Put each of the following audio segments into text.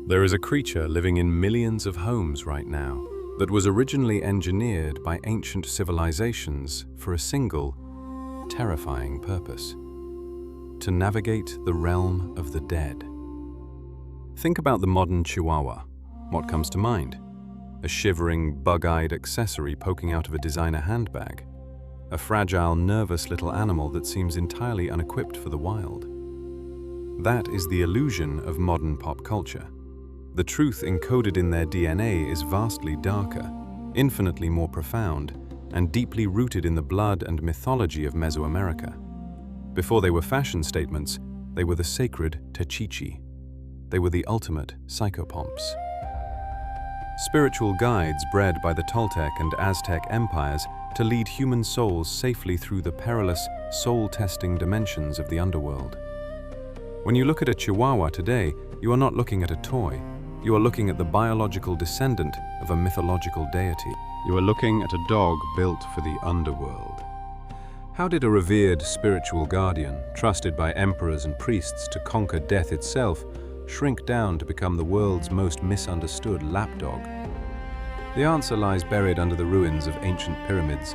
There is a creature living in millions of homes right now that was originally engineered by ancient civilizations for a single, terrifying purpose: to navigate the realm of the dead. Think about the modern Chihuahua. What comes to mind? A shivering, bug-eyed accessory poking out of a designer handbag. A fragile, nervous little animal that seems entirely unequipped for the wild. That is the illusion of modern pop culture. The truth encoded in their DNA is vastly darker, infinitely more profound, and deeply rooted in the blood and mythology of Mesoamerica. Before they were fashion statements, they were the sacred Techichi. They were the ultimate psychopomps. Spiritual guides bred by the Toltec and Aztec empires to lead human souls safely through the perilous, soul-testing dimensions of the underworld. When you look at a Chihuahua today, you are not looking at a toy. You are looking at the biological descendant of a mythological deity. You are looking at a dog built for the underworld. How did a revered spiritual guardian, trusted by emperors and priests to conquer death itself, shrink down to become the world's most misunderstood lapdog? The answer lies buried under the ruins of ancient pyramids,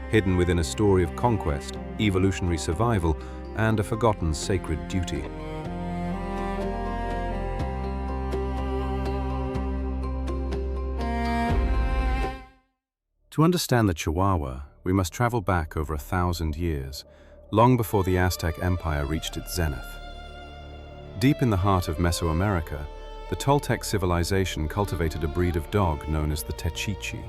hidden within a story of conquest, evolutionary survival, and a forgotten sacred duty. To understand the Chihuahua, we must travel back over 1,000 years, long before the Aztec Empire reached its zenith. Deep in the heart of Mesoamerica, the Toltec civilization cultivated a breed of dog known as the Techichi.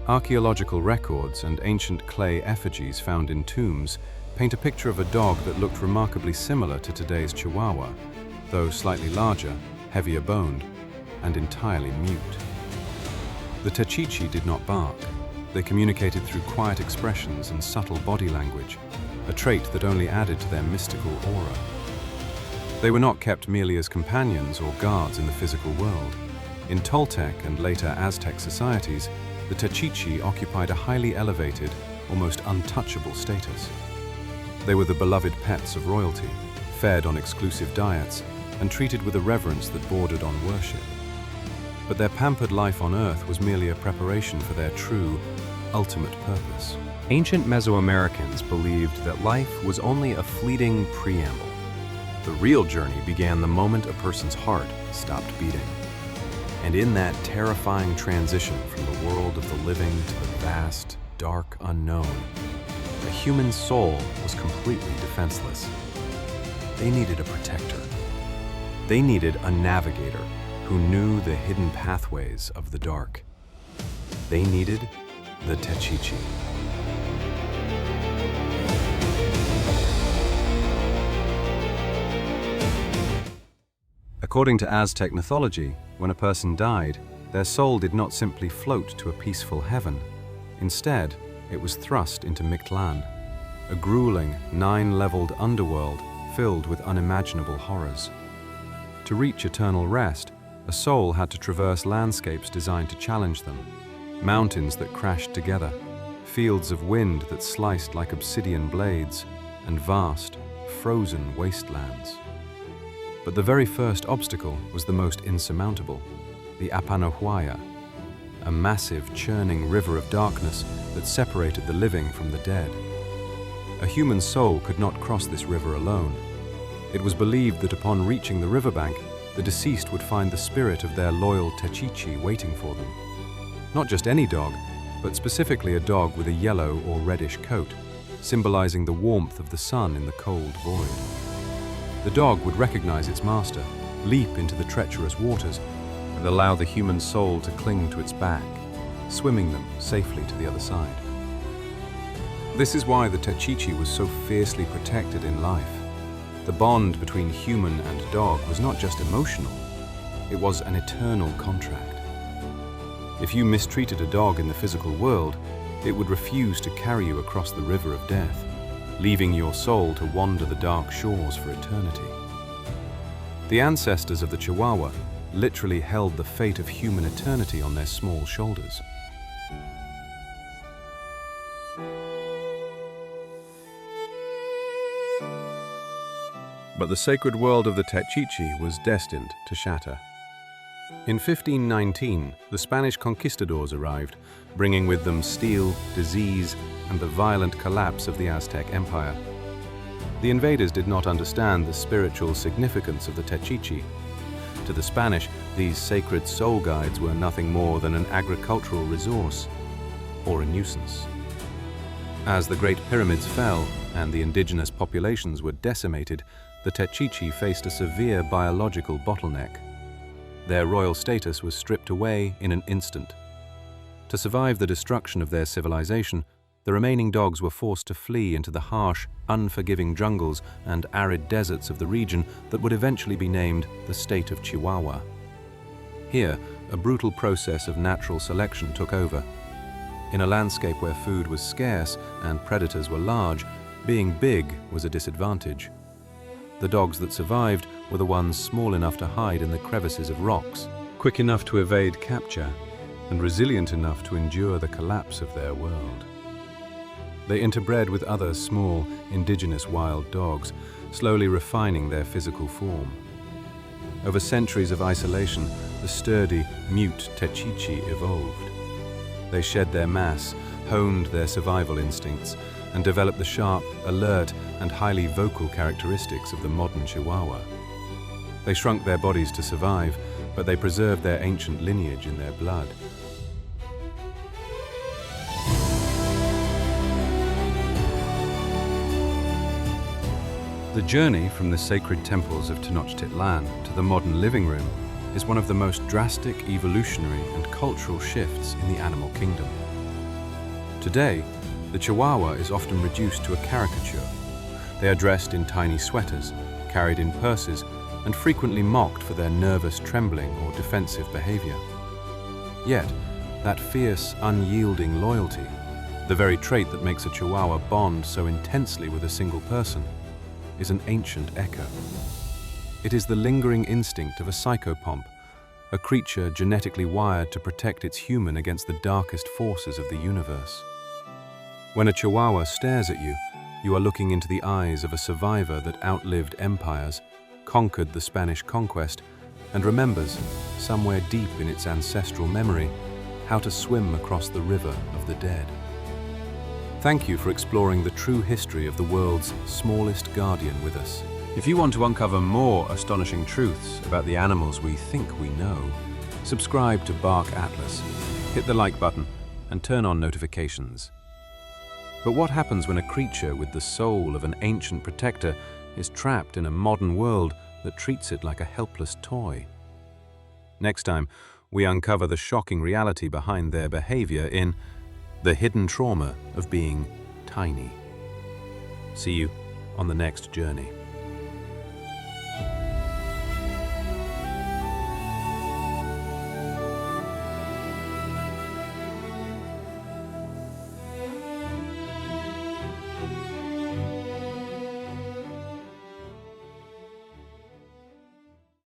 Archaeological records and ancient clay effigies found in tombs paint a picture of a dog that looked remarkably similar to today's Chihuahua, though slightly larger, heavier boned, and entirely mute. The Techichi did not bark. They communicated through quiet expressions and subtle body language, a trait that only added to their mystical aura. They were not kept merely as companions or guards in the physical world. In Toltec and later Aztec societies, the Techichi occupied a highly elevated, almost untouchable status. They were the beloved pets of royalty, fed on exclusive diets, and treated with a reverence that bordered on worship. But their pampered life on Earth was merely a preparation for their true, ultimate purpose. Ancient Mesoamericans believed that life was only a fleeting preamble. The real journey began the moment a person's heart stopped beating. And in that terrifying transition from the world of the living to the vast, dark unknown, the human soul was completely defenseless. They needed a protector. They needed a navigator who knew the hidden pathways of the dark. They needed the Techichi. According to Aztec mythology, when a person died, their soul did not simply float to a peaceful heaven. Instead, it was thrust into Mictlan, a grueling, 9-leveled underworld filled with unimaginable horrors. To reach eternal rest, a soul had to traverse landscapes designed to challenge them, mountains that crashed together, fields of wind that sliced like obsidian blades, and vast, frozen wastelands. But the very first obstacle was the most insurmountable, the Apanahuaya, a massive, churning river of darkness that separated the living from the dead. A human soul could not cross this river alone. It was believed that upon reaching the riverbank, the deceased would find the spirit of their loyal Techichi waiting for them. Not just any dog, but specifically a dog with a yellow or reddish coat, symbolizing the warmth of the sun in the cold void. The dog would recognize its master, leap into the treacherous waters, and allow the human soul to cling to its back, swimming them safely to the other side. This is why the Techichi was so fiercely protected in life. The bond between human and dog was not just emotional, it was an eternal contract. If you mistreated a dog in the physical world, it would refuse to carry you across the river of death, leaving your soul to wander the dark shores for eternity. The ancestors of the Chihuahua literally held the fate of human eternity on their small shoulders. But the sacred world of the Techichi was destined to shatter. In 1519, the Spanish conquistadors arrived, bringing with them steel, disease, and the violent collapse of the Aztec Empire. The invaders did not understand the spiritual significance of the Techichi. To the Spanish, these sacred soul guides were nothing more than an agricultural resource or a nuisance. As the Great Pyramids fell and the indigenous populations were decimated, the Techichi faced a severe biological bottleneck. Their royal status was stripped away in an instant. To survive the destruction of their civilization, the remaining dogs were forced to flee into the harsh, unforgiving jungles and arid deserts of the region that would eventually be named the state of Chihuahua. Here, a brutal process of natural selection took over. In a landscape where food was scarce and predators were large, being big was a disadvantage. The dogs that survived were the ones small enough to hide in the crevices of rocks, quick enough to evade capture, and resilient enough to endure the collapse of their world. They interbred with other small, indigenous wild dogs, slowly refining their physical form. Over centuries of isolation, the sturdy, mute Techichi evolved. They shed their mass, honed their survival instincts, and developed the sharp, alert, and highly vocal characteristics of the modern Chihuahua. They shrunk their bodies to survive, but they preserved their ancient lineage in their blood. The journey from the sacred temples of Tenochtitlan to the modern living room is one of the most drastic evolutionary and cultural shifts in the animal kingdom. Today, the Chihuahua is often reduced to a caricature. They are dressed in tiny sweaters, carried in purses, and frequently mocked for their nervous trembling or defensive behavior. Yet, that fierce, unyielding loyalty, the very trait that makes a Chihuahua bond so intensely with a single person, is an ancient echo. It is the lingering instinct of a psychopomp, a creature genetically wired to protect its human against the darkest forces of the universe. When a Chihuahua stares at you, you are looking into the eyes of a survivor that outlived empires, conquered the Spanish conquest, and remembers, somewhere deep in its ancestral memory, how to swim across the river of the dead. Thank you for exploring the true history of the world's smallest guardian with us. If you want to uncover more astonishing truths about the animals we think we know, subscribe to Bark Atlas, hit the like button, and turn on notifications. But what happens when a creature with the soul of an ancient protector is trapped in a modern world that treats it like a helpless toy? Next time, we uncover the shocking reality behind their behavior in The Hidden Trauma of Being Tiny. See you on the next journey.